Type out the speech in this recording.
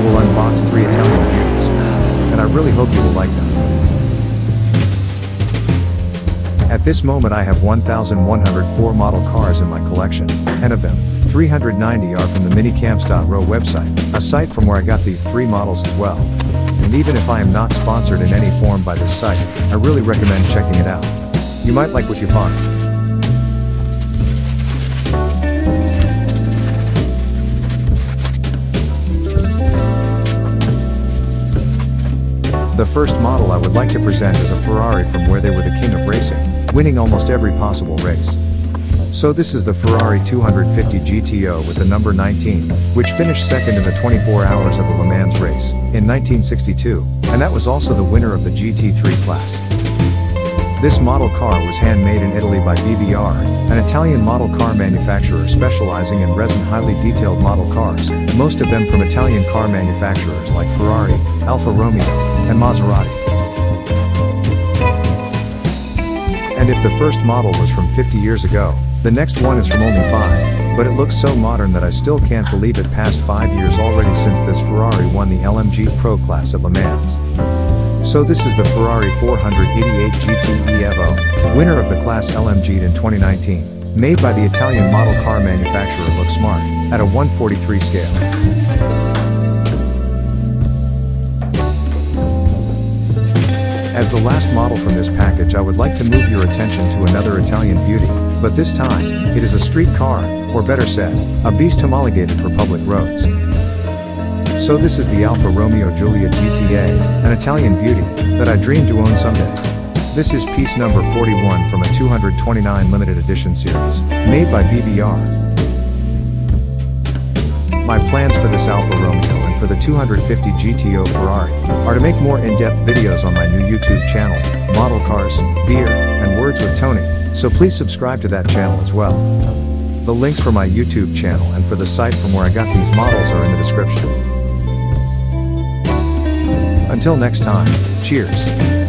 will unbox 3 Italian beauties, and I really hope you will like them. At this moment I have 1,104 model cars in my collection, and of them, 390 are from the minichamps.ro website, a site from where I got these 3 models as well. And even if I am not sponsored in any form by this site, I really recommend checking it out. You might like what you find. The first model I would like to present is a Ferrari from where they were the king of racing, winning almost every possible race. So this is the Ferrari 250 GTO with the number 19, which finished second in the 24 hours of the Le Mans race, in 1962, and that was also the winner of the GT3 class. This model car was handmade in Italy by BBR, an Italian model car manufacturer specializing in resin highly detailed model cars, most of them from Italian car manufacturers like Ferrari, Alfa-Romeo, and Maserati. And if the first model was from 50 years ago, the next one is from only 5, but it looks so modern that I still can't believe it passed 5 years already since this Ferrari won the LMG Pro class at Le Mans. So this is the Ferrari 488 GTE Evo, winner of the class LMG'd in 2019, made by the Italian model car manufacturer Look Smart, at a 1/43 scale. As the last model from this package, I would like to move your attention to another Italian beauty, but this time, it is a street car, or better said, a beast homologated for public roads. So this is the Alfa-Romeo Giulia GTA, an Italian beauty, that I dream to own someday. This is piece number 41 from a 229 limited edition series, made by BBR. My plans for this Alfa-Romeo and for the 250 GTO Ferrari are to make more in-depth videos on my new YouTube channel, Model Cars, Beer, and Words with Tony, so please subscribe to that channel as well. The links for my YouTube channel and for the site from where I got these models are in the description. Until next time, cheers.